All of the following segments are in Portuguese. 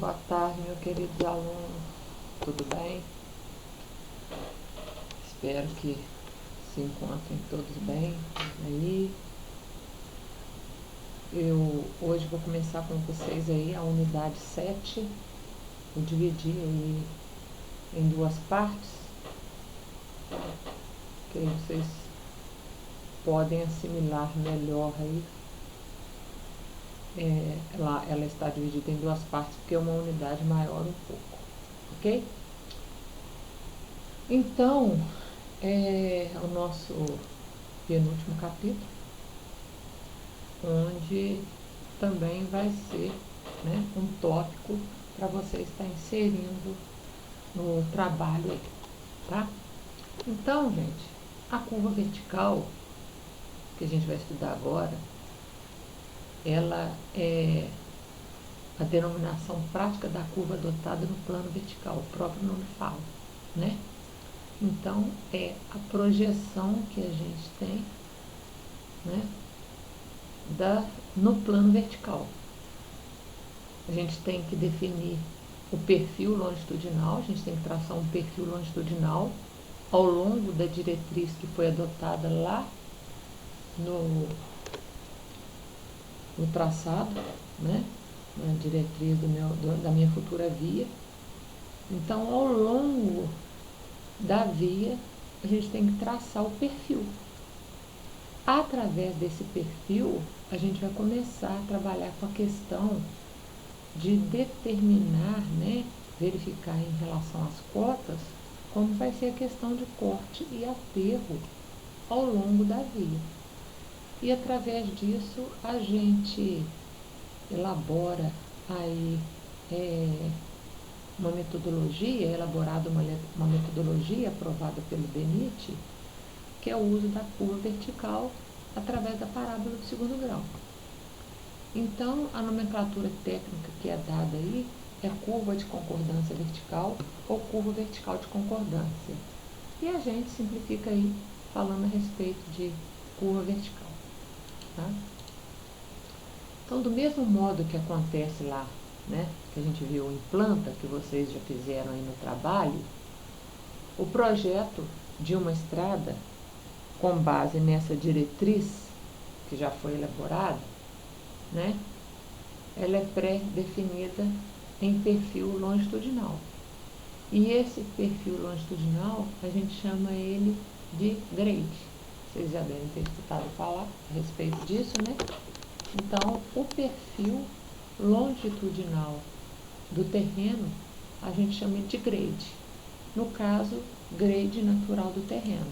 Boa tarde, meus queridos alunos. Tudo bem? Espero que se encontrem todos bem aí. Eu hoje vou começar com vocês aí a unidade 7. Eu dividi aí em duas partes, que aí vocês podem assimilar melhor aí. Ela está dividida em duas partes porque é uma unidade maior um pouco, ok? Então, é o nosso penúltimo capítulo, onde também vai ser, né, um tópico para você estar inserindo no trabalho aí, tá? Então, gente, a curva vertical, que a gente vai estudar agora, ela é a denominação prática da curva adotada no plano vertical, o próprio nome fala, né? Então, é a projeção que a gente tem, né, no plano vertical. A gente tem que definir o perfil longitudinal, a gente tem que traçar um perfil longitudinal ao longo da diretriz que foi adotada lá no traçado, né, na diretriz da minha futura via. Então, ao longo da via, a gente tem que traçar o perfil. Através desse perfil, a gente vai começar a trabalhar com a questão de determinar, né, verificar em relação às cotas, como vai ser a questão de corte e aterro ao longo da via. E através disso, a gente elabora aí uma metodologia, uma metodologia aprovada pelo DENIT, que é o uso da curva vertical através da parábola do segundo grau. Então, a nomenclatura técnica que é dada aí é curva de concordância vertical ou curva vertical de concordância. E a gente simplifica aí falando a respeito de curva vertical, tá? Então, do mesmo modo que acontece lá, né, que a gente viu em planta, que vocês já fizeram aí no trabalho, o projeto de uma estrada com base nessa diretriz que já foi elaborada, né, ela é pré-definida em perfil longitudinal. E esse perfil longitudinal, a gente chama ele de grade. Vocês já devem ter escutado falar a respeito disso, né? Então, o perfil longitudinal do terreno, a gente chama de grade. No caso, grade natural do terreno.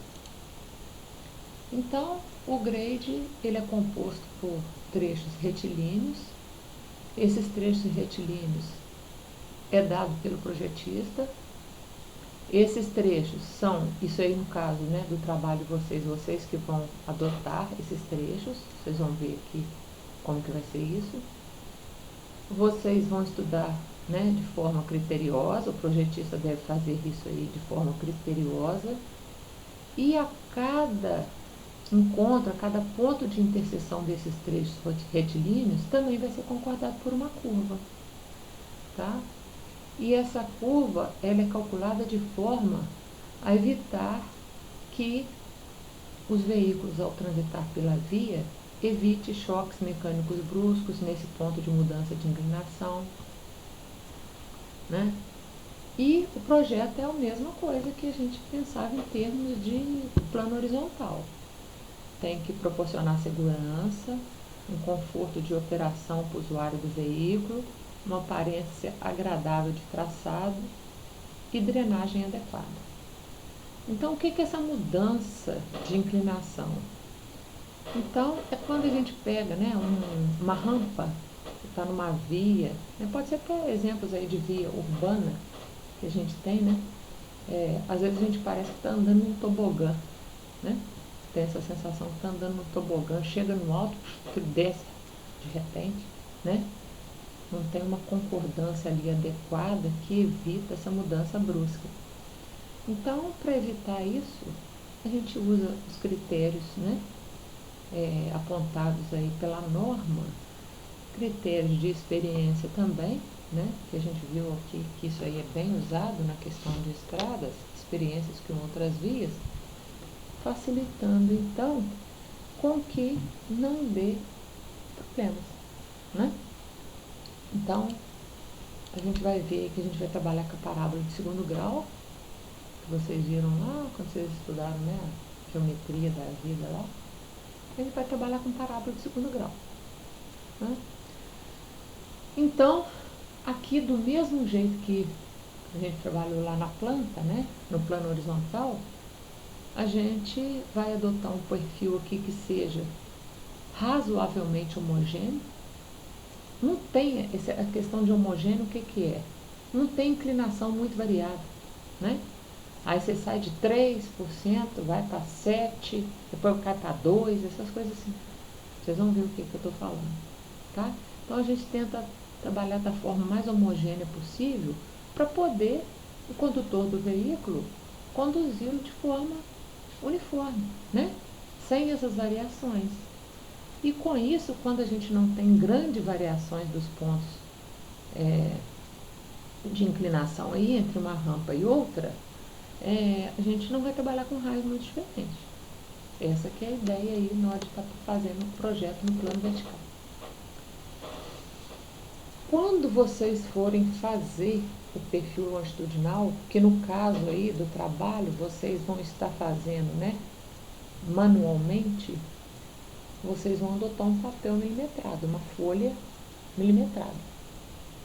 Então, o grade, ele é composto por trechos retilíneos. Esses trechos retilíneos é dado pelo projetista. Esses trechos são, isso aí no caso, né, do trabalho de vocês que vão adotar esses trechos, vocês vão ver aqui como que vai ser isso. Vocês vão estudar, né, de forma criteriosa, o projetista deve fazer isso aí de forma criteriosa, e a cada encontro, a cada ponto de interseção desses trechos retilíneos também vai ser concordado por uma curva, tá? E essa curva, ela é calculada de forma a evitar que os veículos, ao transitar pela via, evite choques mecânicos bruscos nesse ponto de mudança de inclinação, né? E o projeto é a mesma coisa que a gente pensava em termos de plano horizontal. Tem que proporcionar segurança, um conforto de operação para o usuário do veículo, uma aparência agradável de traçado e drenagem adequada. Então, o que é essa mudança de inclinação? Então, é quando a gente pega, né, uma rampa que está numa via, né, pode ser até exemplos aí de via urbana que a gente tem, né? Às vezes a gente parece que está andando num tobogã, né? Tem essa sensação que está andando no tobogã, chega no alto, que desce de repente, né? Não tem uma concordância ali adequada que evita essa mudança brusca. Então, para evitar isso, a gente usa os critérios, né, apontados aí pela norma critérios de experiência também, né? Que a gente viu aqui que isso aí é bem usado na questão de estradas, experiências com outras vias, facilitando então com que não dê problemas, né? Então, a gente vai ver que a gente vai trabalhar com a parábola de segundo grau, que vocês viram lá quando vocês estudaram, né, a geometria da vida lá. A gente vai trabalhar com parábola de segundo grau, né? Então, aqui do mesmo jeito que a gente trabalhou lá na planta, né, no plano horizontal, a gente vai adotar um perfil aqui que seja razoavelmente homogêneo. Não tem a questão de homogêneo, o que é? Não tem inclinação muito variável, né? Aí você sai de 3%, vai para 7%, depois cai para 2%, essas coisas assim. Vocês vão ver o que eu estou falando, tá? Então a gente tenta trabalhar da forma mais homogênea possível para poder o condutor do veículo conduzi-lo de forma uniforme, né? Sem essas variações. E com isso, quando a gente não tem grandes variações dos pontos de inclinação aí entre uma rampa e outra, a gente não vai trabalhar com raios muito diferentes. Essa que é a ideia aí na hora de estar fazendo um projeto no plano vertical. Quando vocês forem fazer o perfil longitudinal, que no caso aí do trabalho vocês vão estar fazendo, né, manualmente, vocês vão adotar um papel milimetrado, uma folha milimetrada,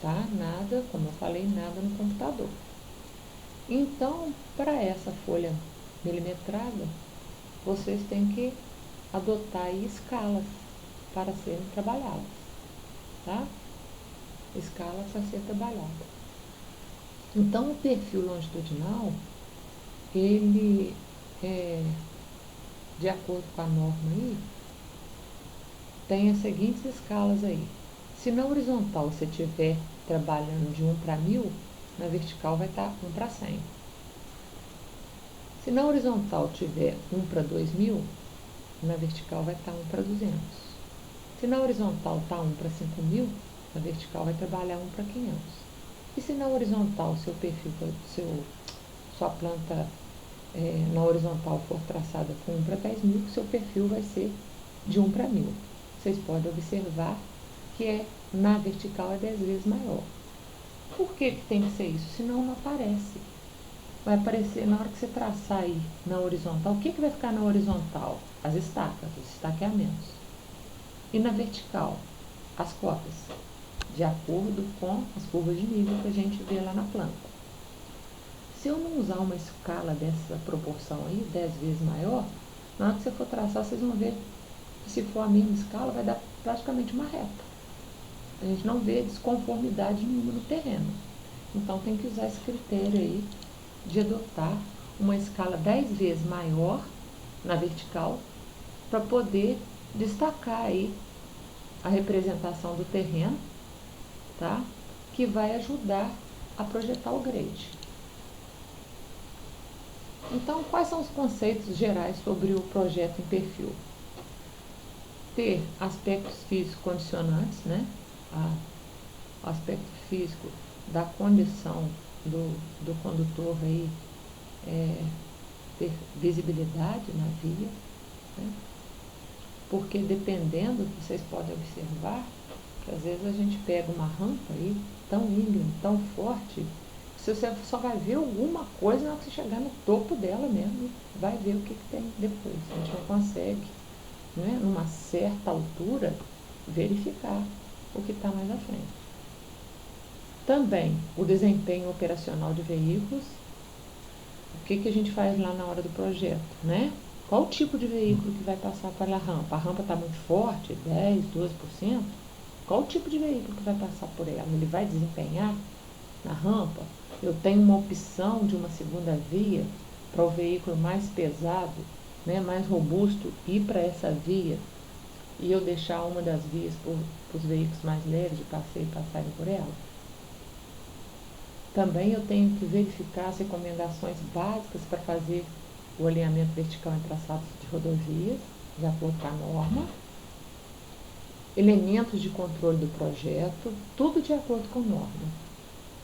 tá? Nada, como eu falei, nada no computador. Então, para essa folha milimetrada, vocês têm que adotar aí escalas para serem trabalhadas, tá? Escalas para ser trabalhada. Então, o perfil longitudinal, ele de acordo com a norma aí, tem as seguintes escalas aí. Se na horizontal você estiver trabalhando de 1 para 1000, na vertical vai estar 1 para 100. Se na horizontal tiver 1 para 2000, na vertical vai estar 1 para 200. Se na horizontal está 1 para 5000, na vertical vai trabalhar 1 para 500. E se na horizontal seu perfil, sua planta na horizontal for traçada com 1 para 10.000, seu perfil vai ser de 1 para 1000. Vocês podem observar que na vertical é 10 vezes maior. Por que tem que ser isso? Senão não aparece. Vai aparecer na hora que você traçar aí na horizontal. O que vai ficar na horizontal? As estacas, os estaqueamentos. E na vertical, as cotas, de acordo com as curvas de nível que a gente vê lá na planta. Se eu não usar uma escala dessa proporção aí, 10 vezes maior, na hora que você for traçar, vocês vão ver que se for a mesma escala, vai dar praticamente uma reta. A gente não vê desconformidade nenhuma no terreno. Então tem que usar esse critério aí de adotar uma escala 10 vezes maior na vertical para poder destacar aí a representação do terreno, tá? Que vai ajudar a projetar o grade. Então, quais são os conceitos gerais sobre o projeto em perfil? Ter aspectos físicos condicionantes, né? O aspecto físico da condição do condutor aí, ter visibilidade na via, né? Porque dependendo, vocês podem observar, que às vezes a gente pega uma rampa aí tão íngreme, tão forte, que você só vai ver alguma coisa na hora que você chegar no topo dela mesmo, vai ver o que tem depois. A gente não consegue, né, numa certa altura, verificar o que está mais à frente. Também o desempenho operacional de veículos. O que a gente faz lá na hora do projeto, né? Qual o tipo de veículo que vai passar pela rampa? A rampa está muito forte, 10, 12%? Qual o tipo de veículo que vai passar por ela? Ele vai desempenhar na rampa? Eu tenho uma opção de uma segunda via para o veículo mais pesado, né, mais robusto, ir para essa via e eu deixar uma das vias para os veículos mais leves de passeio passarem por ela? Também eu tenho que verificar as recomendações básicas para fazer o alinhamento vertical em traçados de rodovias, de acordo com a norma. elementos de controle do projeto, tudo de acordo com norma.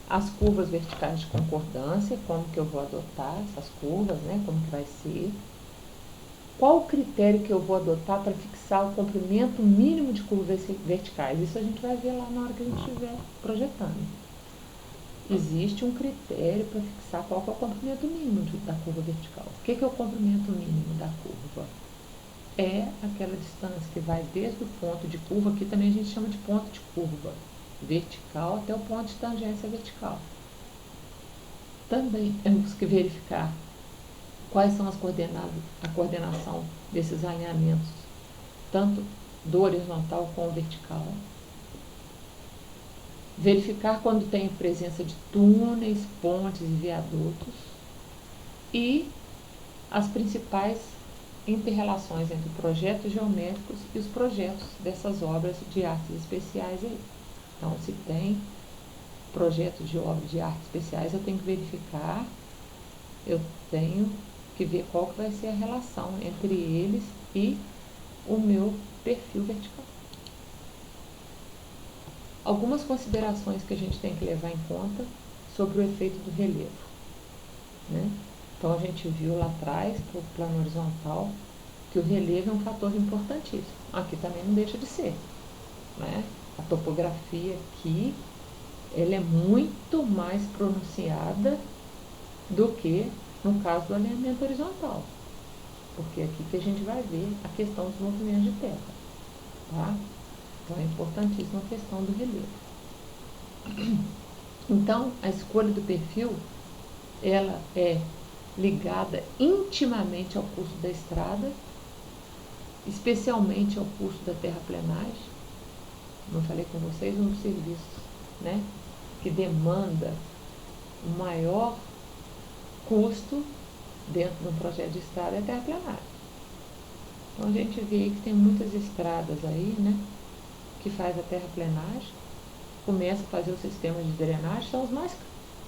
As curvas verticais de concordância, como que eu vou adotar essas curvas, né? Como que vai ser. Qual o critério que eu vou adotar para fixar o comprimento mínimo de curvas verticais? Isso a gente vai ver lá na hora que a gente estiver projetando. Existe um critério para fixar qual que é o comprimento mínimo da curva vertical. O que é o comprimento mínimo da curva? É aquela distância que vai desde o ponto de curva, aqui também a gente chama de ponto de curva vertical, até o ponto de tangência vertical. Também temos que verificar quais são as coordenadas, a coordenação desses alinhamentos, tanto do horizontal como vertical. Verificar quando tem presença de túneis, pontes e viadutos. E as principais inter-relações entre projetos geométricos e os projetos dessas obras de artes especiais aí. Então, se tem projetos de obras de artes especiais, eu tenho que verificar, eu tenho que ver qual que vai ser a relação entre eles e o meu perfil vertical. Algumas considerações que a gente tem que levar em conta sobre o efeito do relevo, né? Então, a gente viu lá atrás, para o plano horizontal, que o relevo é um fator importantíssimo. Aqui também não deixa de ser, né? A topografia aqui, ela é muito mais pronunciada do que no caso do alinhamento horizontal, porque é aqui que a gente vai ver a questão dos movimentos de terra, tá? Então, é importantíssima a questão do relevo. Então, a escolha do perfil, ela é ligada intimamente ao custo da estrada, especialmente ao custo da terraplenagem. Como eu falei com vocês, um dos serviços, né, que demanda o maior custo dentro de um projeto de estrada é a terraplenagem. Então, a gente vê que tem muitas estradas aí, né, que faz a terraplenagem, começa a fazer os sistemas de drenagem, são os mais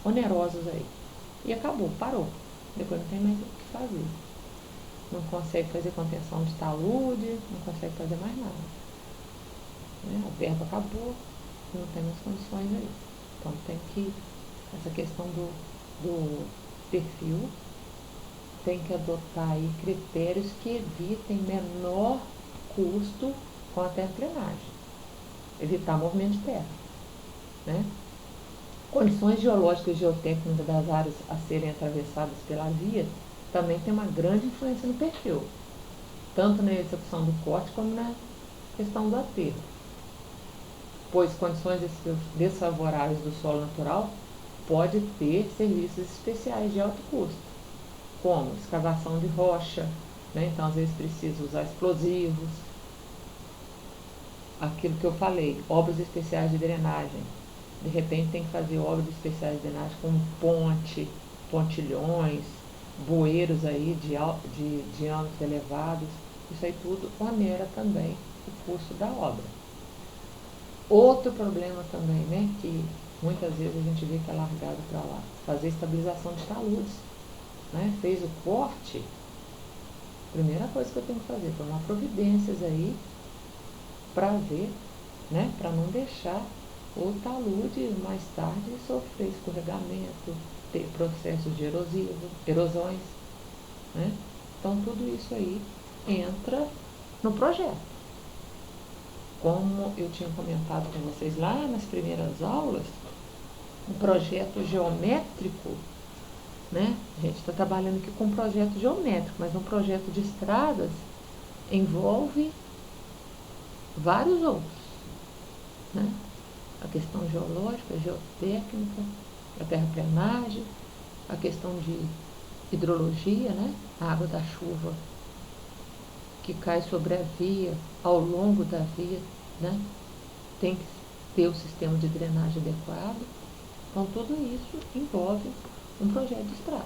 onerosos aí. E acabou, parou. Depois não tem mais o que fazer. Não consegue fazer contenção de talude, não consegue fazer mais nada. Né? A verba acabou, não tem mais condições aí. Então tem que, essa questão do perfil, tem que adotar aí critérios que evitem menor custo com a terraplenagem. Evitar movimento de terra, né? Condições geológicas e geotécnicas das áreas a serem atravessadas pela via também tem uma grande influência no perfil, tanto na execução do corte como na questão do aterro, pois condições desfavoráveis do solo natural pode ter serviços especiais de alto custo, como escavação de rocha, né? Então às vezes precisa usar explosivos, aquilo que eu falei, obras especiais de drenagem. De repente tem que fazer obras especiais de drenagem como ponte, pontilhões, bueiros aí de diâmetros elevados. Isso aí tudo onera também o custo da obra. Outro problema também, né, que muitas vezes a gente vê que é largado para lá, fazer estabilização de taludes, né? Fez o corte, primeira coisa que eu tenho que fazer, tomar providências aí para ver, né, para não deixar o talude mais tarde sofrer escorregamento, ter processos de erosões, né? Então tudo isso aí entra no projeto. Como eu tinha comentado com vocês lá nas primeiras aulas, um projeto geométrico, né? A gente está trabalhando aqui com um projeto geométrico, mas um projeto de estradas envolve vários outros, né? A questão geológica, geotécnica, a terraplenagem, a questão de hidrologia, né? A água da chuva que cai sobre a via, ao longo da via, né? Tem que ter o sistema de drenagem adequado. Então, tudo isso envolve um projeto de estrada.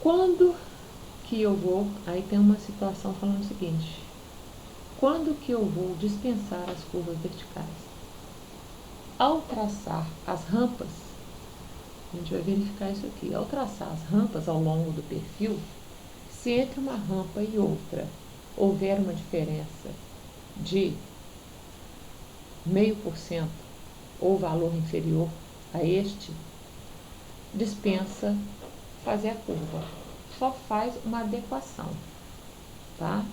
Quando que eu vou... Aí tem uma situação falando o seguinte: quando que eu vou dispensar as curvas verticais? Ao traçar as rampas, a gente vai verificar isso aqui. Ao traçar as rampas ao longo do perfil, se entre uma rampa e outra houver uma diferença de 0,5% ou valor inferior a este, dispensa fazer a curva. Só faz uma adequação, tá?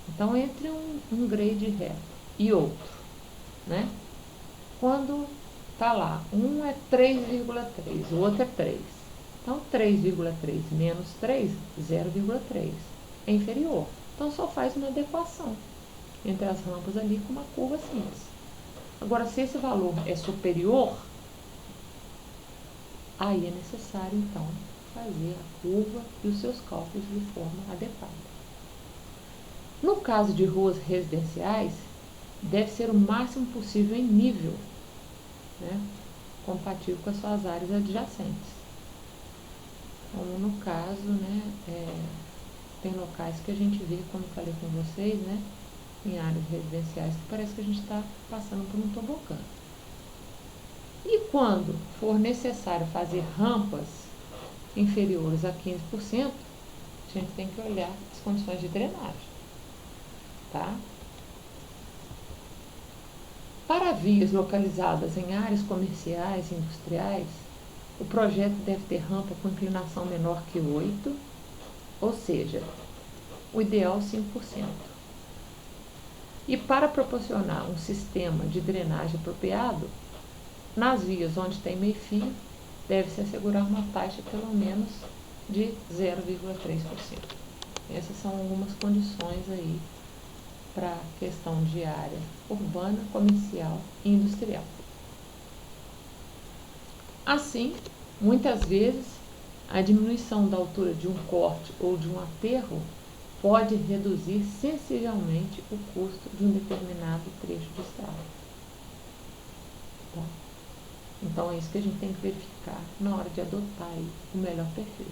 Então, entre um grade reto e outro, né? Quando tá lá, um é 3,3, o outro é 3. Então, 3,3 menos 3, 0,3. É inferior. Então, só faz uma adequação entre as rampas ali com uma curva simples. Agora, se esse valor é superior, aí é necessário, então, fazer a curva e os seus cálculos de forma adequada. No caso de ruas residenciais, deve ser o máximo possível em nível, né, compatível com as suas áreas adjacentes. Como no caso, né, tem locais que a gente vê, como eu falei com vocês, né, em áreas residenciais, que parece que a gente está passando por um tobogã. E quando for necessário fazer rampas inferiores a 15%, a gente tem que olhar as condições de drenagem, tá? Para vias localizadas em áreas comerciais e industriais, o projeto deve ter rampa com inclinação menor que 8, ou seja, o ideal 5%. E para proporcionar um sistema de drenagem apropriado, nas vias onde tem meio-fio, deve-se assegurar uma taxa pelo menos de 0,3%. Essas são algumas condições aí para a questão de área urbana, comercial e industrial. Assim, muitas vezes, a diminuição da altura de um corte ou de um aterro pode reduzir sensivelmente o custo de um determinado trecho de estrada. Tá? Então, é isso que a gente tem que verificar na hora de adotar aí o melhor perfil.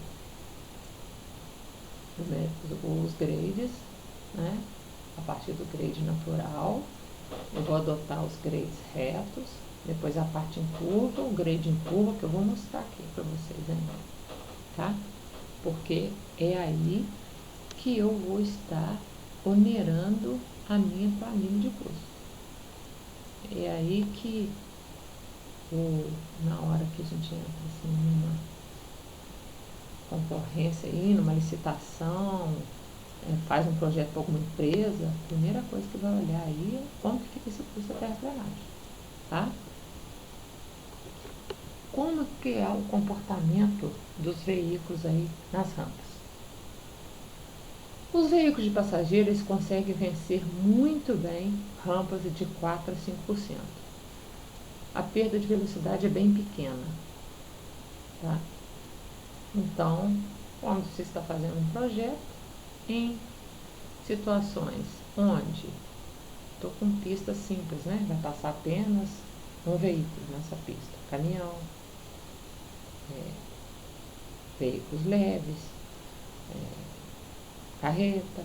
Os grades, né? A partir do grade natural, eu vou adotar os grades retos, depois a parte em curva, o grade em curva, que eu vou mostrar aqui para vocês ainda, tá? Porque é aí que eu vou estar onerando a minha planilha de custo. É aí que, na hora que a gente entra assim, numa concorrência aí, numa licitação, faz um projeto para alguma empresa, a primeira coisa que vai olhar aí é como que fica esse custo da terraplanagem, tá? Como que é o comportamento dos veículos aí nas rampas? Os veículos de passageiros conseguem vencer muito bem rampas de 4 a 5%. A perda de velocidade é bem pequena, tá? Então, quando você está fazendo um projeto, em situações onde estou com pista simples, né? Vai passar apenas um veículo nessa pista, caminhão, veículos leves, carreta,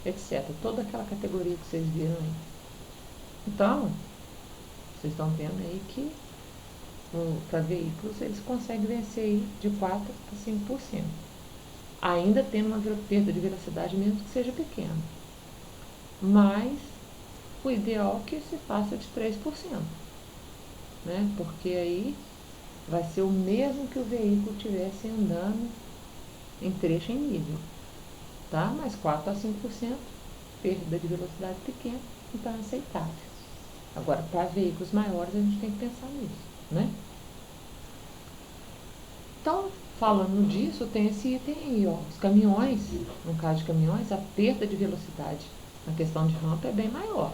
etc. Toda aquela categoria que vocês viram aí. Então, vocês estão vendo aí que para veículos eles conseguem vencer aí de 4 a 5%. Ainda tendo uma perda de velocidade mesmo que seja pequena. Mas o ideal é que se faça de 3%, né? Porque aí vai ser o mesmo que o veículo estivesse andando em trecho em nível, tá? Mas 4 a 5%, perda de velocidade pequena, então é aceitável. Agora, para veículos maiores, a gente tem que pensar nisso, né? Então, falando disso, tem esse item aí, ó. Os caminhões, no caso de caminhões, a perda de velocidade na questão de rampa é bem maior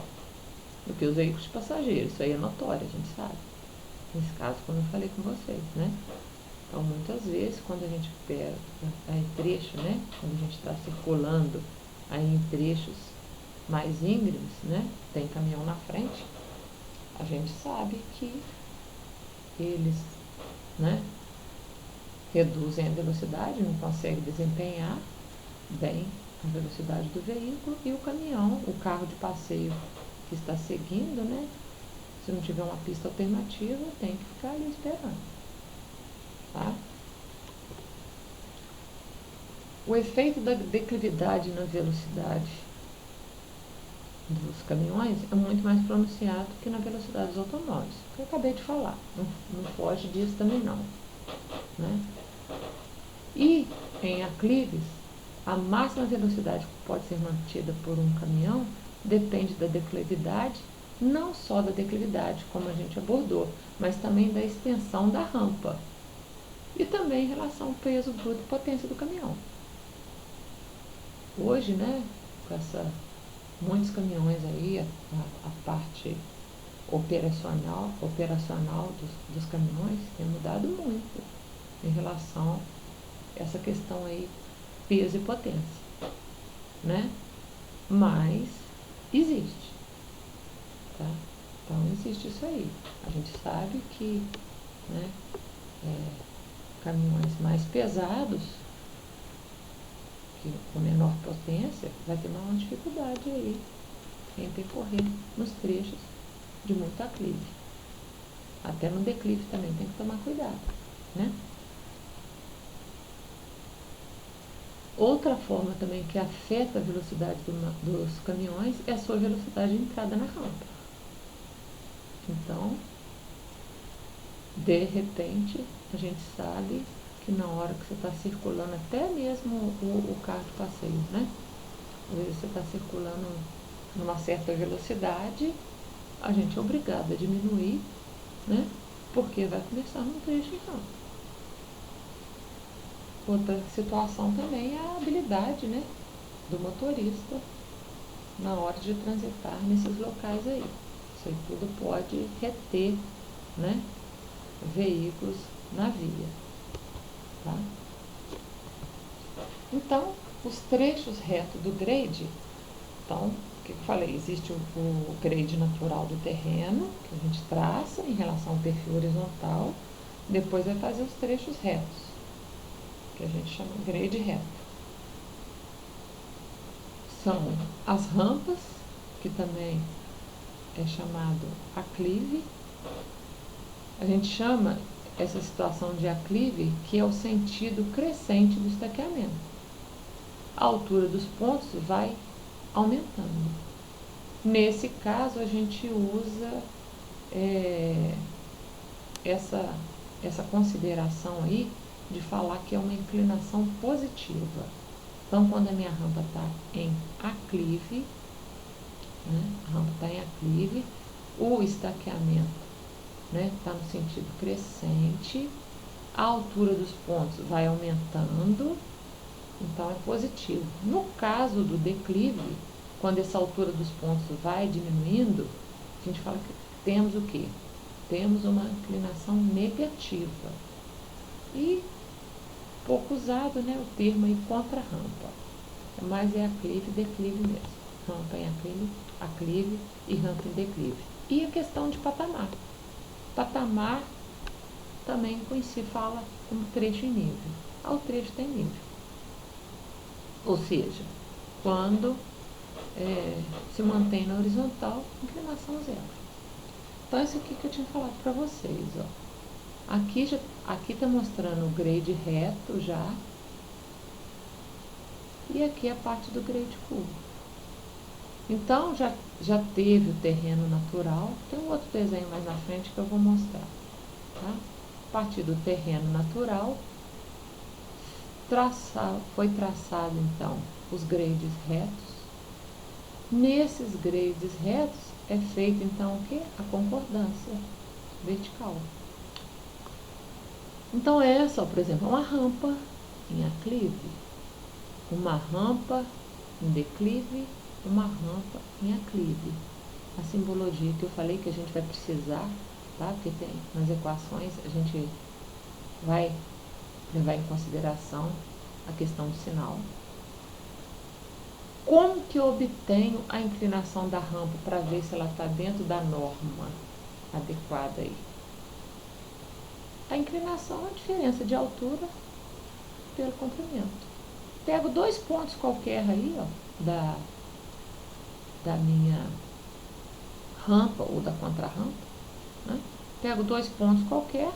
do que os veículos de passageiros. Isso aí é notório, a gente sabe. Nesse caso, como eu falei com vocês, né? Então, muitas vezes, quando a gente pega aí trecho, né? Quando a gente está circulando aí em trechos mais íngremes, né? Tem caminhão na frente, a gente sabe que eles, né? Reduzem a velocidade, não conseguem desempenhar bem a velocidade do veículo, e o caminhão, o carro de passeio que está seguindo, né? Se não tiver uma pista alternativa, tem que ficar ali esperando, tá? O efeito da declividade na velocidade dos caminhões é muito mais pronunciado que na velocidade dos automóveis, que eu acabei de falar, não foge disso também não, né? E em aclives, a máxima velocidade que pode ser mantida por um caminhão depende da declividade, não só da declividade, como a gente abordou, mas também da extensão da rampa e também em relação ao peso bruto e potência do caminhão. Hoje, né, com muitos caminhões aí, a parte operacional dos caminhões tem mudado muito em relação a essa questão aí, peso e potência, né? Mas existe, tá? Então existe isso aí. A gente sabe que, né, caminhões mais pesados, que com menor potência, vai ter maior dificuldade aí em percorrer nos trechos de muito aclive. Até no declive também tem que tomar cuidado, né? Outra forma também que afeta a velocidade dos caminhões é a sua velocidade de entrada na rampa. Então, de repente, a gente sabe que na hora que você está circulando, até mesmo o carro de passeio, né? Às vezes você está circulando numa certa velocidade, a gente é obrigado a diminuir, né? Porque vai começar num trecho então. Outra situação também é a habilidade, né, do motorista na hora de transitar nesses locais aí. Isso aí tudo pode reter, né, veículos na via, tá? Então, os trechos retos do grade, então, o que eu falei? Existe o grade natural do terreno, que a gente traça em relação ao perfil horizontal, depois vai fazer os trechos retos, que a gente chama de grade reto. São as rampas, que também é chamado aclive. A gente chama essa situação de aclive, que é o sentido crescente do estaqueamento. A altura dos pontos vai aumentando. Nesse caso, a gente usa essa consideração aí de falar que é uma inclinação positiva. Então, quando a minha rampa está em aclive, né, a rampa está em aclive, o estaqueamento, né, está no sentido crescente, a altura dos pontos vai aumentando, então é positivo. No caso do declive, quando essa altura dos pontos vai diminuindo, a gente fala que temos o quê? Temos uma inclinação negativa. E pouco usado, né, o termo aí contra-rampa. Mas é aclive e declive mesmo. Rampa em aclive e rampa em declive. E a questão de patamar. Patamar também se fala como trecho em nível. O trecho tem nível. Ou seja, quando se mantém na horizontal, inclinação zero. Então, isso aqui que eu tinha falado para vocês, ó. Aqui está mostrando o grade reto já. E aqui a parte do grade curvo. Então, já teve o terreno natural. Tem um outro desenho mais na frente que eu vou mostrar. Tá? A partir do terreno natural, foi traçado, então, os grades retos. Nesses grades retos, é feito, então, o quê? A concordância vertical. Então, essa, por exemplo, é uma rampa em aclive, uma rampa em declive, uma rampa em aclive. A simbologia que eu falei que a gente vai precisar, tá? Porque tem nas equações, a gente vai levar em consideração a questão do sinal. Como que eu obtenho a inclinação da rampa para ver se ela está dentro da norma adequada aí? A inclinação é a diferença de altura pelo comprimento. Pego 2 pontos qualquer aí, ó, da minha rampa ou da contrarrampa, né? Pego 2 pontos qualquer,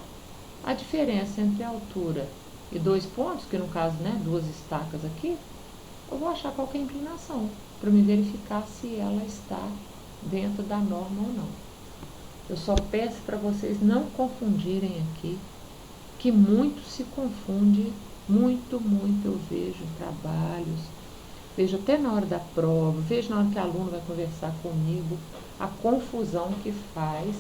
a diferença entre a altura e 2 pontos, que no caso, né, 2 estacas aqui, eu vou achar qual que é a inclinação, para me verificar se ela está dentro da norma ou não. Eu só peço para vocês não confundirem aqui, que muito se confunde, muito eu vejo trabalhos, vejo até na hora da prova, vejo na hora que o aluno vai conversar comigo, a confusão que faz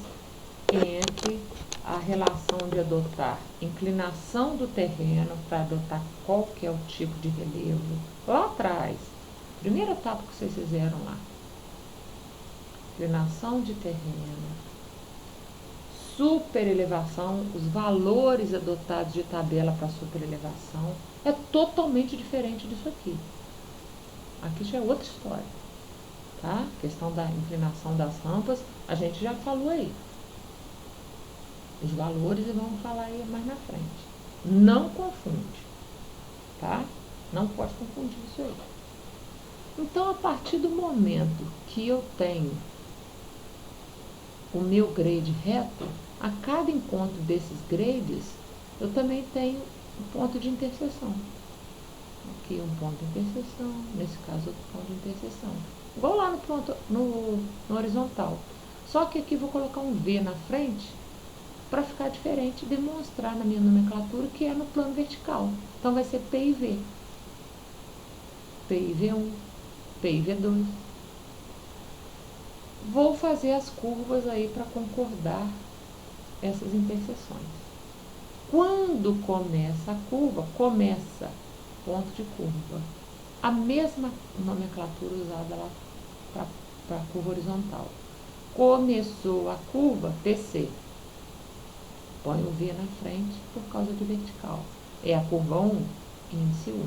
entre a relação de adotar inclinação do terreno para adotar qualquer tipo de relevo. Lá atrás, primeira etapa que vocês fizeram lá, inclinação de terreno, superelevação, os valores adotados de tabela para superelevação, é totalmente diferente disso aqui. Aqui já é outra história, tá? A questão da inclinação das rampas, a gente já falou aí. Os valores vamos falar aí mais na frente. Não confunde, tá? Não pode confundir isso aí. Então, a partir do momento que eu tenho o meu grade reto, a cada encontro desses grades, eu também tenho um ponto de interseção. Aqui um ponto de interseção, nesse caso outro ponto de interseção. Igual lá no horizontal. Só que aqui vou colocar um V na frente para ficar diferente, demonstrar na minha nomenclatura que é no plano vertical. Então vai ser P e V. P e V1, P e V2. Vou fazer as curvas aí para concordar essas interseções. Quando começa a curva, começa ponto de curva. A mesma nomenclatura usada lá para a curva horizontal. Começou a curva, PC. Põe o V na frente por causa de vertical. É a curva 1, índice 1.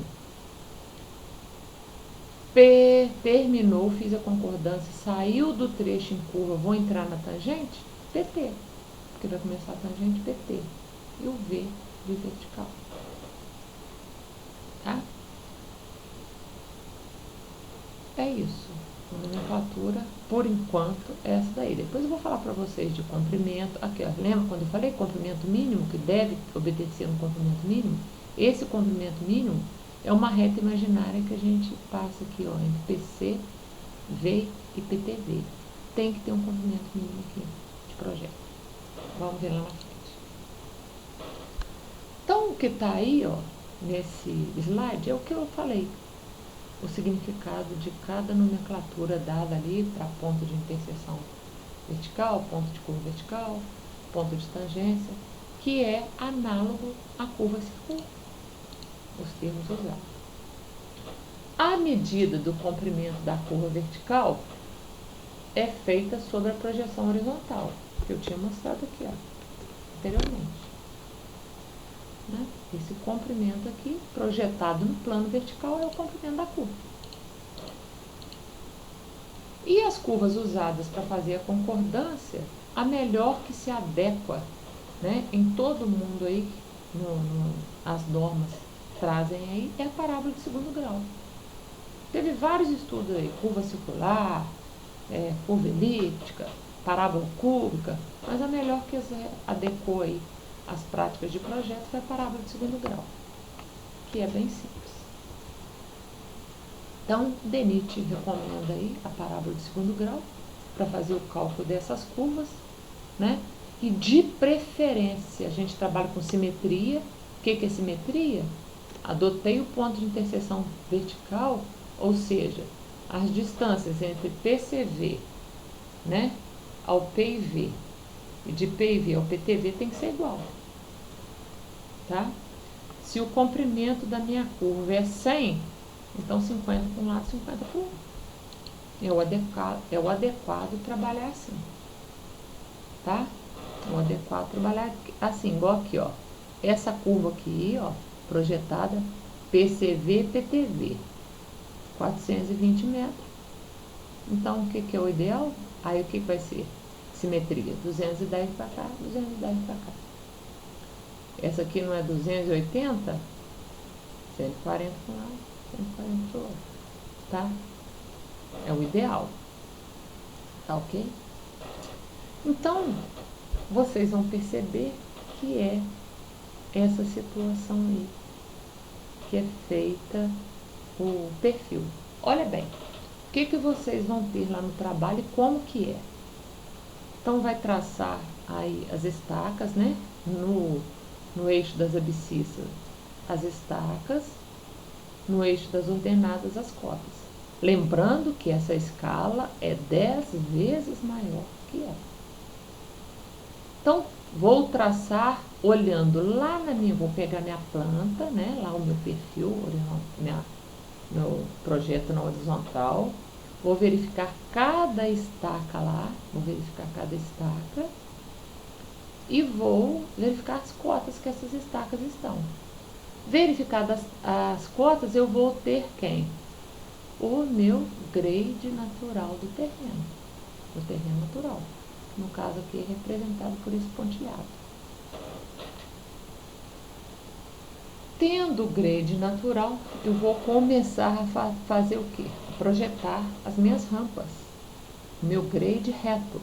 P, terminou, fiz a concordância, saiu do trecho em curva, vou entrar na tangente, PT. Porque vai começar a tangente PT. E o V de vertical. Tá? É isso. A nomenclatura, por enquanto, é essa daí. Depois eu vou falar para vocês de comprimento. Aqui, ó, lembra quando eu falei comprimento mínimo, que deve obedecer no comprimento mínimo? Esse comprimento mínimo é uma reta imaginária que a gente passa aqui, ó, entre PC, V e PTV. Tem que ter um comprimento mínimo aqui de projeto. Vamos ver lá na frente. Então, o que está aí, ó, nesse slide é o que eu falei. O significado de cada nomenclatura dada ali para ponto de interseção vertical, ponto de curva vertical, ponto de tangência, que é análogo à curva circular, os termos usados. A medida do comprimento da curva vertical é feita sobre a projeção horizontal, que eu tinha mostrado aqui, ó, anteriormente. Né? Esse comprimento aqui, projetado no plano vertical, é o comprimento da curva. E as curvas usadas para fazer a concordância, a melhor que se adequa, né, em todo mundo aí, as normas trazem aí, é a parábola de segundo grau. Teve vários estudos aí, curva circular, curva elíptica, parábola cúbica, mas a melhor que adequou aí as práticas de projeto foi a parábola de segundo grau, que é bem simples. Então, DENIT recomenda aí a parábola de segundo grau para fazer o cálculo dessas curvas, né? E de preferência, a gente trabalha com simetria. O que é simetria? Adotei o ponto de interseção vertical, ou seja, as distâncias entre PCV, né, ao PIV e de PIV ao PTV tem que ser igual. Tá? Se o comprimento da minha curva é 100, então 50 para um lado, 50 para o outro. É o adequado trabalhar assim. Tá? O adequado trabalhar assim, igual aqui, ó. Essa curva aqui, ó, projetada PCV-PTV, 420 metros. Então, o que é o ideal? Aí o que vai ser? Simetria, 210 para cá, 210 para cá. Essa aqui não é 280? 140 para um lado, 140 para o outro. Tá? É o ideal. Tá ok? Então, vocês vão perceber que é essa situação aí, que é feita o perfil. Olha bem, o que vocês vão ter lá no trabalho e como que é. Então, vai traçar aí as estacas, né? No eixo das abscissas, as estacas, no eixo das ordenadas, as cotas. Lembrando que essa escala é 10 vezes maior que ela. Então, vou traçar olhando lá vou pegar minha planta, né? Lá o meu perfil, meu projeto na horizontal. Vou verificar cada estaca lá, e vou verificar as cotas que essas estacas estão. Verificadas as cotas, eu vou ter quem? O meu grade natural do terreno natural. No caso aqui é representado por esse pontilhado. Tendo o grade natural, eu vou começar a fazer o quê? Projetar as minhas rampas, meu grade reto.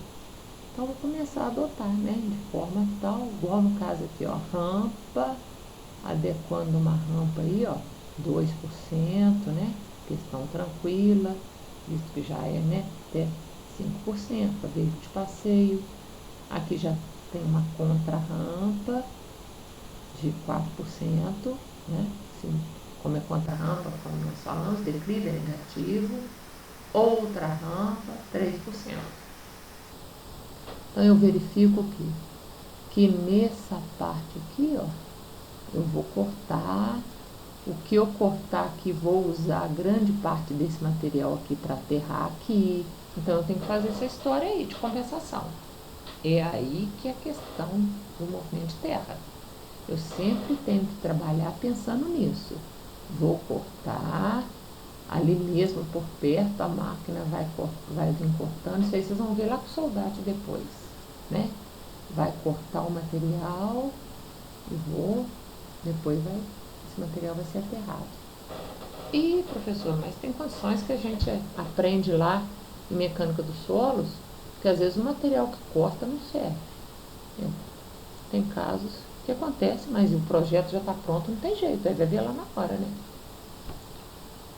Então, vou começar a adotar, né? De forma tal, igual no caso aqui, ó, rampa, adequando uma rampa aí, ó, 2%, né? Questão tranquila, visto que já é, né, até 5%, para veículo de passeio. Aqui já tem uma contra-rampa de 4%, né? Assim, como é contra-rampa, como nós falamos, declive é negativo. Outra rampa, 3%. Então, eu verifico que nessa parte aqui, ó, eu vou cortar. O que eu cortar aqui, vou usar grande parte desse material aqui para aterrar aqui. Então, eu tenho que fazer essa história aí de compensação. É aí que é a questão do movimento de terra. Eu sempre tenho que trabalhar pensando nisso. Vou cortar, ali mesmo por perto, a máquina vai vir cortando. Isso aí vocês vão ver lá com o soldado depois, né? Vai cortar o material e depois esse material vai ser aterrado. E, professor, mas tem condições que a gente aprende lá em mecânica dos solos, que às vezes o material que corta não serve. Tem casos que acontece, mas o projeto já está pronto, não tem jeito, aí vai ver lá na hora, né?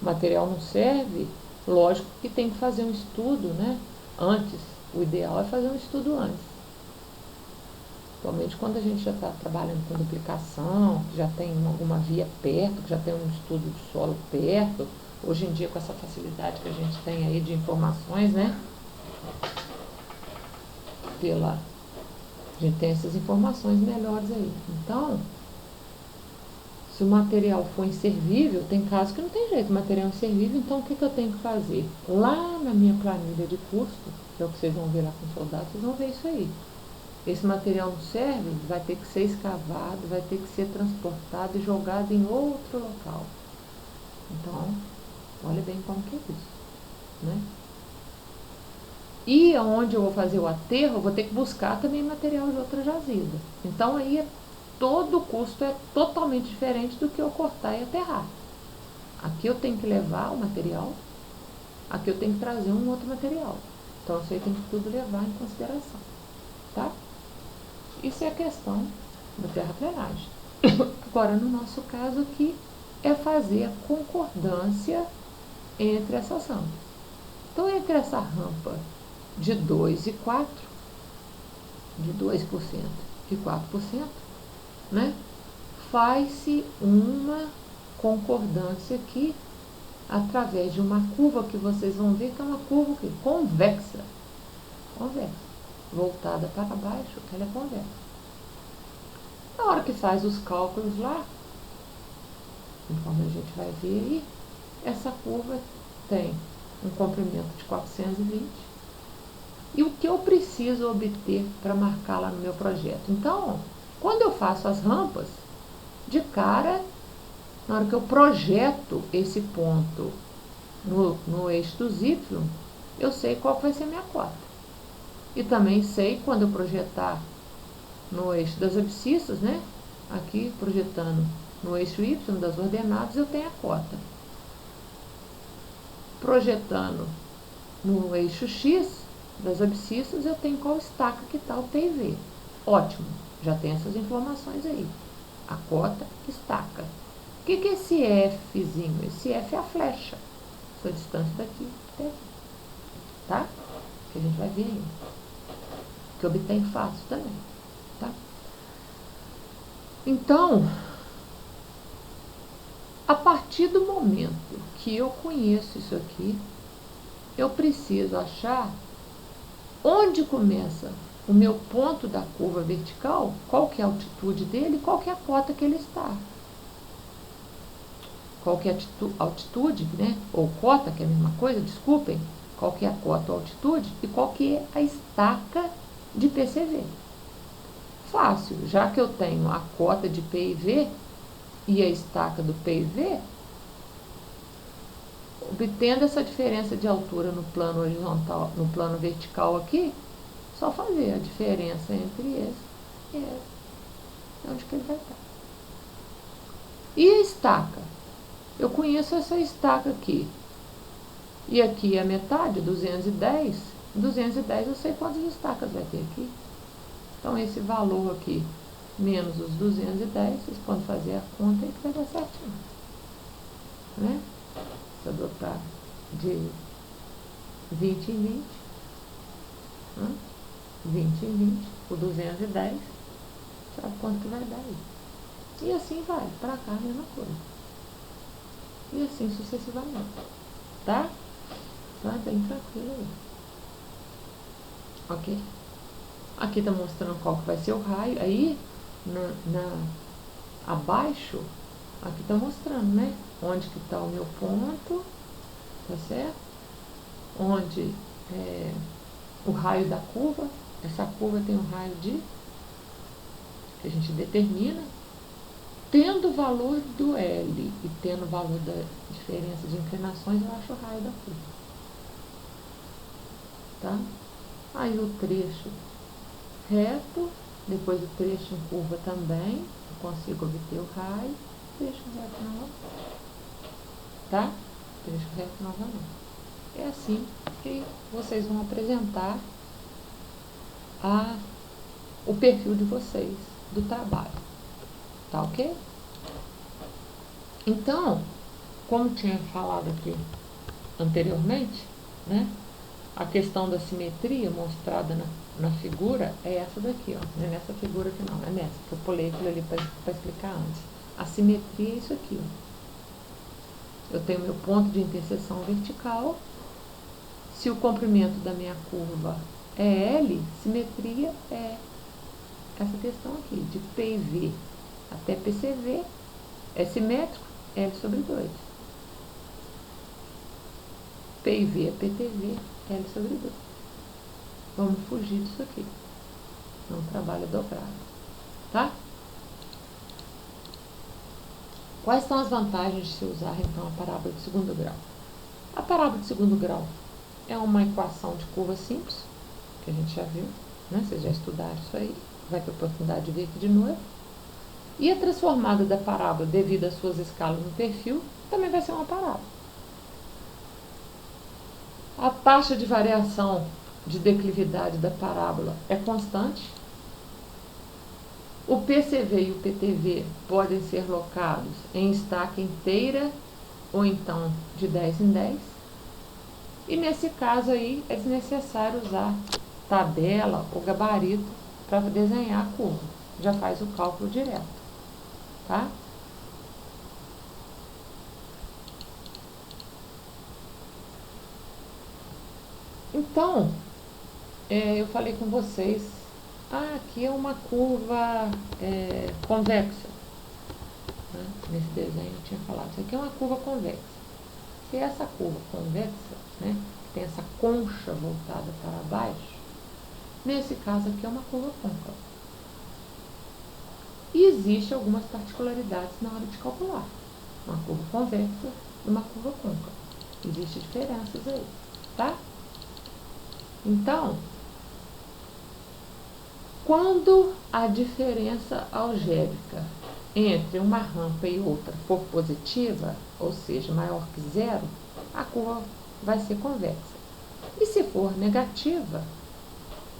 O material não serve, lógico que tem que fazer um estudo, né? Antes, o ideal é fazer um estudo antes. Principalmente quando a gente já está trabalhando com duplicação, que já tem alguma via perto, que já tem um estudo de solo perto. Hoje em dia, com essa facilidade que a gente tem aí de informações, né? A gente tem essas informações melhores aí. Então, se o material for inservível, tem casos que não tem jeito, o material é inservível, então o que eu tenho que fazer? Lá na minha planilha de custo, que é o que vocês vão ver lá com o soldado, vocês vão ver isso aí. Esse material não serve, vai ter que ser escavado, vai ter que ser transportado e jogado em outro local. Então, olha bem como que é isso, né? E onde eu vou fazer o aterro, eu vou ter que buscar também material de outra jazida. Então, aí todo o custo é totalmente diferente do que eu cortar e aterrar. Aqui eu tenho que levar o material, aqui eu tenho que trazer um outro material. Então, isso aí tem que tudo levar em consideração, tá? Isso é a questão da terraplenagem. Agora, no nosso caso aqui, é fazer a concordância entre essas rampas. Então, entre essa rampa de 2 e 4, de 2% e 4%, né? Faz-se uma concordância aqui através de uma curva que vocês vão ver que é uma curva aqui, convexa, voltada para baixo, ela é convexa. Na hora que faz os cálculos lá, conforme a gente vai ver aí, essa curva tem um comprimento de 420 e o que eu preciso obter para marcar lá no meu projeto. Então, quando eu faço as rampas, de cara, na hora que eu projeto esse ponto no eixo dos Y, eu sei qual vai ser a minha cota. E também sei, quando eu projetar no eixo das abscissas, né? Aqui, projetando no eixo Y das ordenadas, eu tenho a cota. Projetando no eixo X das abscissas, eu tenho qual estaca que está o P e V. Ótimo, já tem essas informações aí. A cota, estaca. O que é esse Fzinho? Esse F é a flecha. sua distância daqui até aqui, tá? Que a gente vai ver ainda. Que obtém fácil também, tá? Então, a partir do momento que eu conheço isso aqui, eu preciso achar onde começa o meu ponto da curva vertical, qual que é a altitude dele, qual que é a cota que ele está. Qual que é a altitude, né? Ou cota, que é a mesma coisa, desculpem. Qual que é a cota ou altitude e qual que é a estaca de PCV. Fácil, já que eu tenho a cota de P e V e a estaca do P e V, obtendo essa diferença de altura no plano horizontal, no plano vertical aqui, só fazer a diferença entre esse e esse. Onde que ele vai estar. E a estaca? Eu conheço essa estaca aqui. E aqui é a metade, 210. 210 eu sei quantas estacas vai ter aqui. Então esse valor aqui, menos os 210, vocês podem fazer a conta aí que vai dar certinho. Né? Se adotar de 20 em 20, 20 em 20, o 210, sabe quanto que vai dar aí. E assim vai, para cá a mesma coisa. E assim sucessivamente. Tá? Então é bem tranquilo aí. Ok? Aqui está mostrando qual que vai ser o raio. Aí, abaixo, aqui está mostrando, né? Onde que está o meu ponto, tá certo? Onde é o raio da curva. Essa curva tem um raio de, que a gente determina, tendo o valor do L e tendo o valor da diferença de inclinações, eu acho o raio da curva. Tá? Aí o trecho reto, depois o trecho em curva também, eu consigo obter o raio, trecho reto novamente. Tá? Trecho reto novamente. É assim que vocês vão apresentar o perfil de vocês, do trabalho. Tá ok? Então, como tinha falado aqui anteriormente, né? A questão da simetria mostrada na figura é essa daqui, ó. Não é nessa figura aqui não, é nessa, que eu pulei aquilo ali para explicar antes. A simetria é isso aqui, ó. Eu tenho meu ponto de interseção vertical. Se o comprimento da minha curva é L, simetria é essa questão aqui, de PV até PCV, é simétrico, L sobre 2. PV é PTV, L sobre 2. Vamos fugir disso aqui. Não trabalha dobrado. Tá? Quais são as vantagens de se usar, então, a parábola de segundo grau? A parábola de segundo grau é uma equação de curva simples, que a gente já viu, né? Vocês já estudaram isso aí. Vai ter a oportunidade de ver aqui de novo. E a transformada da parábola, devido às suas escalas no perfil, também vai ser uma parábola. A taxa de variação de declividade da parábola é constante. O PCV e o PTV podem ser locados em estaca inteira ou então de 10 em 10. E nesse caso aí é desnecessário usar tabela ou gabarito para desenhar a curva. Já faz o cálculo direto. Tá? Então, eu falei com vocês, aqui é uma curva convexa. Né? Nesse desenho eu tinha falado, isso aqui é uma curva convexa. Se essa curva convexa, né, tem essa concha voltada para baixo, nesse caso aqui é uma curva côncava. E existem algumas particularidades na hora de calcular. Uma curva convexa e uma curva côncava. Existem diferenças aí, tá? Então, quando a diferença algébrica entre uma rampa e outra for positiva, ou seja, maior que zero, a curva vai ser convexa. E se for negativa,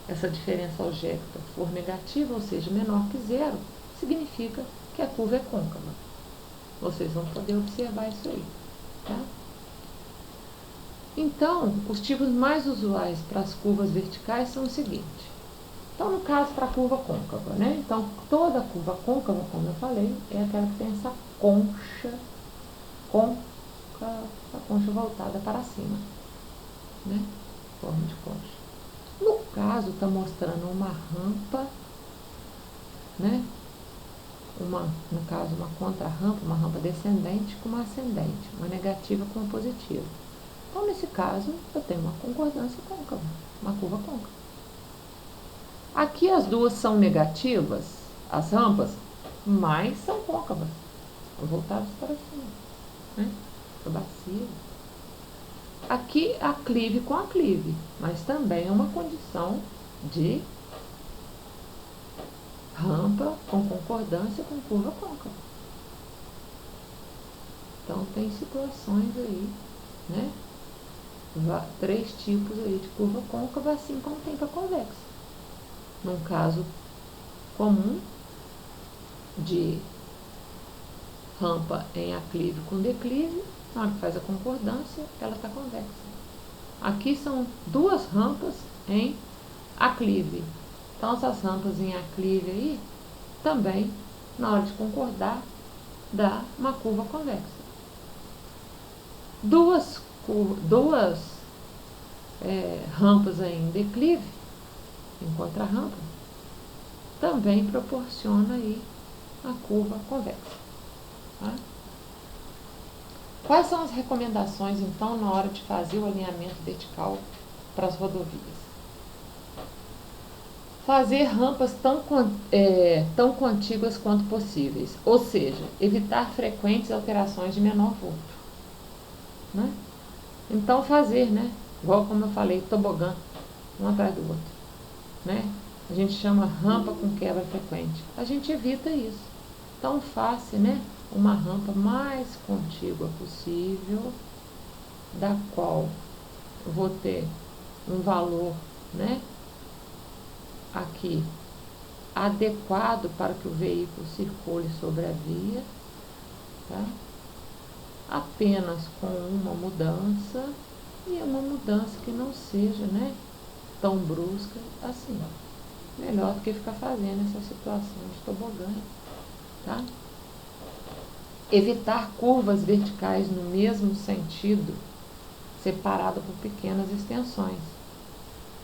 essa diferença algébrica for negativa, ou seja, menor que zero, significa que a curva é côncava. Vocês vão poder observar isso aí, tá? Então, os tipos mais usuais para as curvas verticais são o seguinte. Então, no caso, para a curva côncava, né? Então, toda curva côncava, como eu falei, é aquela que tem essa concha côncava, a concha voltada para cima, né? Forma de concha. No caso, está mostrando uma rampa, né? No caso, uma contra-rampa, uma rampa descendente com uma ascendente, uma negativa com uma positiva. Então, nesse caso, eu tenho uma concordância côncava, uma curva côncava. Aqui as duas são negativas, as rampas, mas são côncavas, voltadas para cima, né? Para bacia. Aqui aclive com aclive, mas também é uma condição de rampa com concordância com curva côncava. Então tem situações aí, né? 3 tipos aí de curva côncava, assim como tem para convexa. Num caso comum de rampa em aclive com declive, na hora que faz a concordância, ela está convexa. Aqui são 2 rampas em aclive. Então, essas rampas em aclive aí, também, na hora de concordar, dá uma curva convexa. Duas rampas aí em declive, em contrarrampa, também proporciona aí a curva convexa. Tá? Quais são as recomendações, então, na hora de fazer o alinhamento vertical para as rodovias? Fazer rampas tão contíguas quanto possíveis, ou seja, evitar frequentes alterações de menor vulto, né? Então, fazer, né? Igual como eu falei, tobogã, um atrás do outro, né? A gente chama rampa com quebra frequente. A gente evita isso. Então, faça, né, uma rampa mais contígua possível, da qual eu vou ter um valor, né, aqui adequado para que o veículo circule sobre a via, tá? Apenas com uma mudança, e uma mudança que não seja, né, tão brusca assim. Melhor do que ficar fazendo essa situação de tobogã, tá? Evitar curvas verticais no mesmo sentido, separada por pequenas extensões,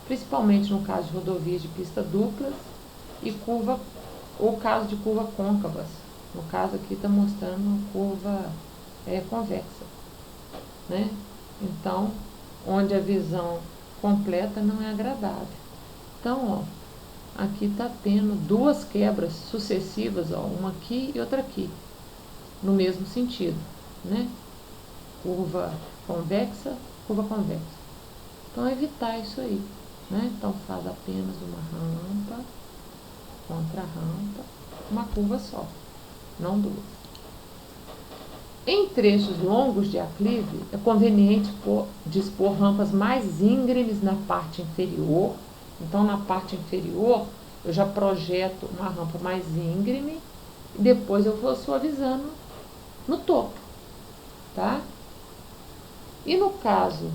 principalmente no caso de rodovias de pista duplas ou caso de curva côncavas. No caso aqui está mostrando uma curva convexa, né? Então, onde a visão completa não é agradável. Então, ó, aqui está tendo 2 quebras sucessivas, ó, uma aqui e outra aqui, no mesmo sentido, né? Curva convexa, curva convexa. Então, evitar isso aí, né? Então, faz apenas uma rampa, contra-rampa, uma curva só, não 2. Em trechos longos de aclive, é conveniente dispor rampas mais íngremes na parte inferior. Então, na parte inferior, eu já projeto uma rampa mais íngreme e depois eu vou suavizando no topo, tá? E no caso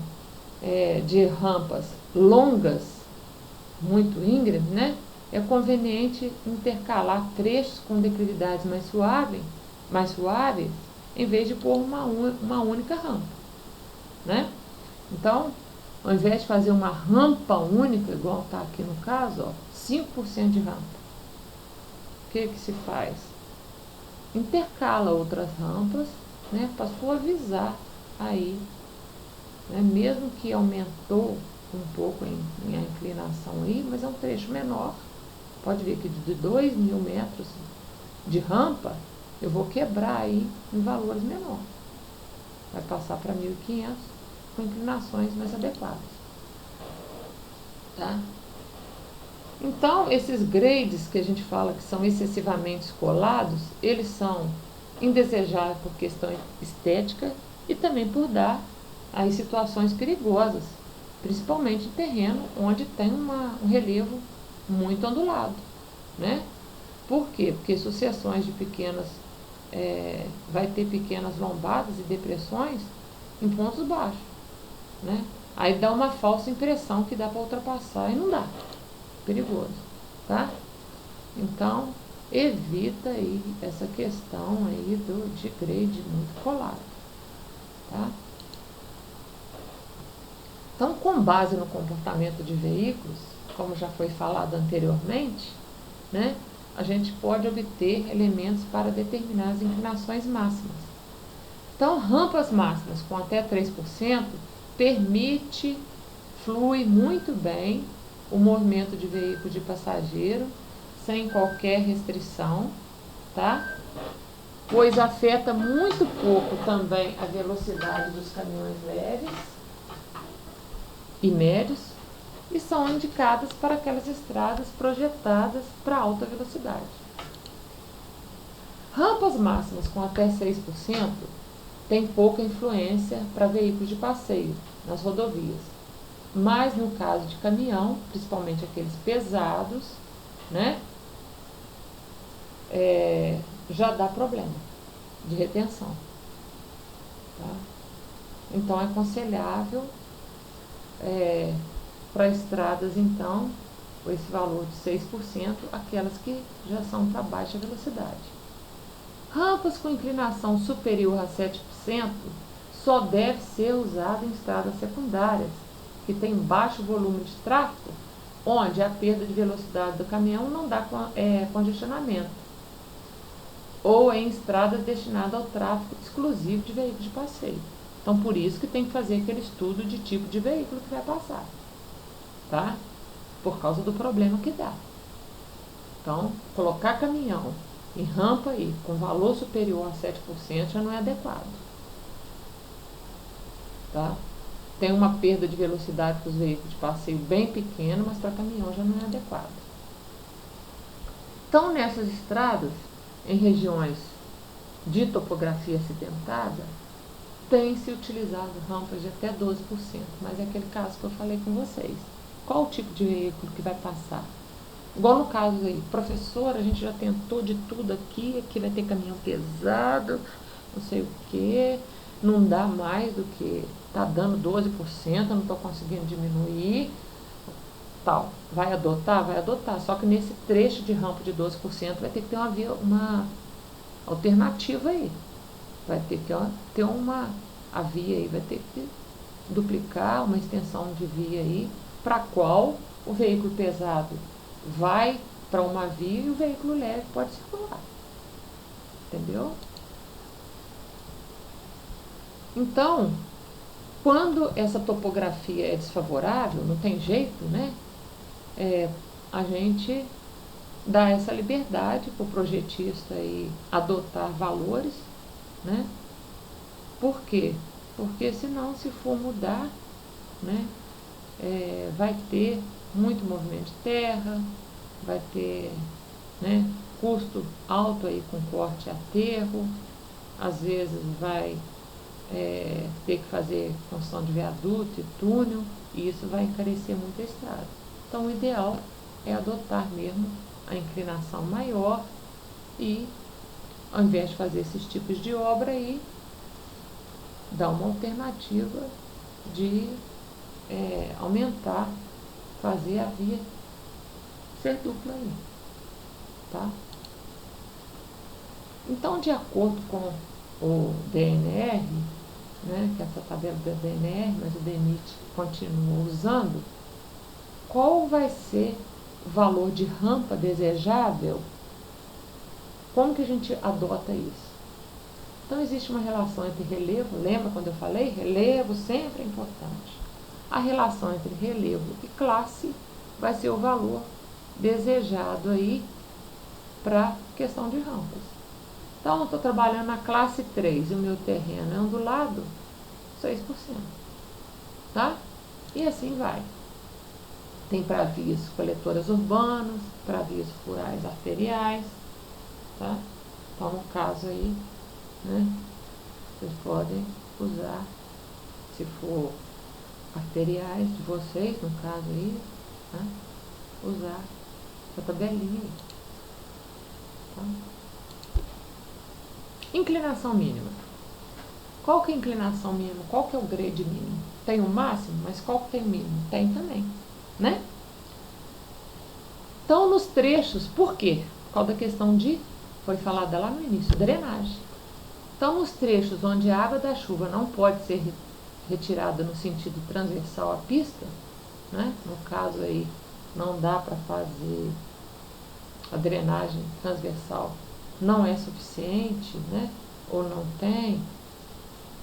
de rampas longas, muito íngremes, né? É conveniente intercalar trechos com declividades mais suaves, em vez de pôr uma única rampa, né? Então, ao invés de fazer uma rampa única, igual está aqui no caso, ó, 5% de rampa, o que se faz? Intercala outras rampas, né, para suavizar aí, né, mesmo que aumentou um pouco a inclinação aí, mas é um trecho menor. Pode ver que de 2.000 metros de rampa, eu vou quebrar aí em valores menores. Vai passar para 1.500 com inclinações mais adequadas. Tá? Então, esses grades que a gente fala que são excessivamente colados, eles são indesejáveis por questão estética e também por dar aí situações perigosas, principalmente em terreno onde tem um relevo muito ondulado, né? Por quê? Porque sucessões de vai ter pequenas lombadas e depressões em pontos baixos. né? Aí dá uma falsa impressão que dá para ultrapassar e não dá. Perigoso, tá? Então, evita aí essa questão aí de grade muito colado, tá? Então, com base no comportamento de veículos, como já foi falado anteriormente, né, a gente pode obter elementos para determinar as inclinações máximas. Então, rampas máximas com até 3% flui muito bem o movimento de veículo de passageiro, sem qualquer restrição, tá? Pois afeta muito pouco também a velocidade dos caminhões leves e médios, e são indicadas para aquelas estradas projetadas para alta velocidade. Rampas máximas com até 6% têm pouca influência para veículos de passeio nas rodovias, mas no caso de caminhão, principalmente aqueles pesados, né, já dá problema de retenção, tá? Então é aconselhável para estradas, então, com esse valor de 6%, aquelas que já são para baixa velocidade. Rampas com inclinação superior a 7% só deve ser usada em estradas secundárias, que tem baixo volume de tráfego, onde a perda de velocidade do caminhão não dá congestionamento, ou em estradas destinadas ao tráfego exclusivo de veículos de passeio. Então, por isso que tem que fazer aquele estudo de tipo de veículo que vai passar, tá? Por causa do problema que dá. Então, colocar caminhão em rampa aí com valor superior a 7% já não é adequado, tá? Tem uma perda de velocidade para os veículos de passeio bem pequena, mas para caminhão já não é adequado. Então, nessas estradas, em regiões de topografia acidentada, tem-se utilizado rampas de até 12%, mas é aquele caso que eu falei com vocês. Qual o tipo de veículo que vai passar? Igual no caso aí, professor, a gente já tentou de tudo aqui vai ter caminhão pesado, não sei o que, não dá mais do que, tá dando 12%, eu não estou conseguindo diminuir, tal. Vai adotar? Vai adotar, só que nesse trecho de rampa de 12% vai ter que ter uma alternativa aí. Vai ter que ter a via aí, vai ter que duplicar uma extensão de via aí, para qual o veículo pesado vai para uma via e o veículo leve pode circular. Entendeu? Então, quando essa topografia é desfavorável, não tem jeito, né? A gente dá essa liberdade para o projetista aí adotar valores, né? Por quê? Porque senão, se for mudar, né, vai ter muito movimento de terra, vai ter, né, custo alto aí com corte e aterro, às vezes vai ter que fazer construção de viaduto e túnel, e isso vai encarecer muito a estrada. Então, o ideal é adotar mesmo a inclinação maior e, ao invés de fazer esses tipos de obra aí, dar uma alternativa de aumentar, fazer a via ser dupla aí, tá? Então, de acordo com o DNR, né, que é essa tabela da DNR, mas o DENIT continua usando, qual vai ser o valor de rampa desejável? Como que a gente adota isso? Então, existe uma relação entre relevo, lembra quando eu falei? Relevo sempre é importante. A relação entre relevo e classe vai ser o valor desejado aí para questão de rampas. Então, eu estou trabalhando na classe 3 e o meu terreno é ondulado, 6%. Tá? E assim vai. Tem para vias coletoras urbanas, para vias rurais arteriais, tá? Então, no caso aí, né, vocês podem usar, se for arteriais de vocês, no caso aí, tá? Usar essa tabelinha aí. Tá? Inclinação mínima. Qual que é a inclinação mínima? Qual que é o grade mínimo? Tem o máximo, mas qual que tem o mínimo? Tem também, né? Então, nos trechos, por quê? Por causa da questão de, foi falada lá no início, drenagem. Então, nos trechos onde a água da chuva não pode ser retirada no sentido transversal à pista, né? No caso aí, não dá para fazer a drenagem transversal, não é suficiente, né? Ou não tem,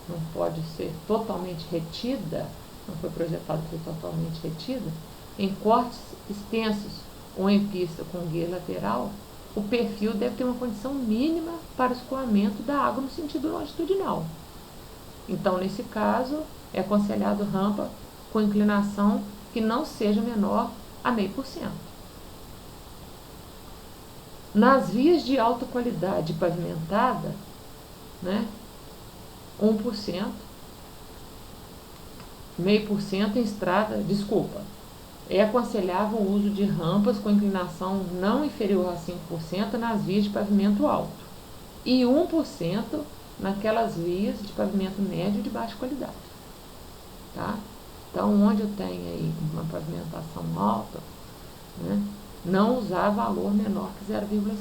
não pode ser totalmente retida, não foi projetado para ser totalmente retida, em cortes extensos ou em pista com guia lateral, o perfil deve ter uma condição mínima para o escoamento da água no sentido longitudinal. Então, nesse caso, é aconselhado rampa com inclinação que não seja menor a 0,5%. Nas vias de alta qualidade pavimentada, né, 1%, 0,5% em estrada, é aconselhável o uso de rampas com inclinação não inferior a 5% nas vias de pavimento alto e 1% naquelas vias de pavimento médio e de baixa qualidade. Tá? Então, onde eu tenho aí uma pavimentação alta, né, não usar valor menor que 0,5.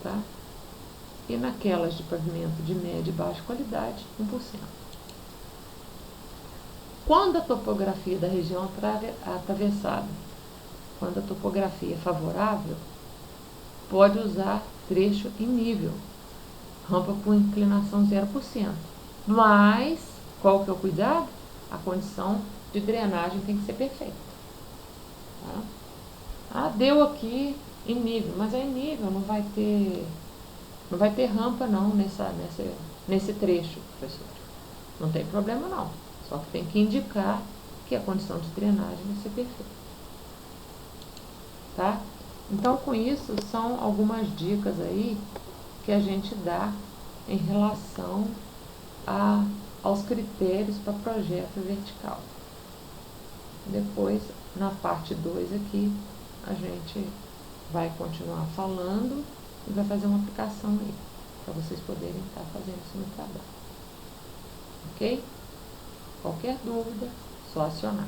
Tá? E naquelas de pavimento de média e baixa qualidade, 1%. Quando a topografia da região atravessada, quando a topografia é favorável, pode usar trecho em nível, rampa com inclinação 0%. Mas, qual que é o cuidado? A condição de drenagem tem que ser perfeita. Tá? Ah, deu aqui em nível, mas é em nível, não vai ter rampa não nesse trecho, professor. Não tem problema não. Só que tem que indicar que a condição de drenagem vai ser perfeita. Tá? Então, com isso, são algumas dicas aí que a gente dá em relação aos critérios para projeto vertical. Depois, na parte 2 aqui, a gente vai continuar falando e vai fazer uma aplicação aí, para vocês poderem estar fazendo isso no trabalho. Ok? Qualquer dúvida, só acionar.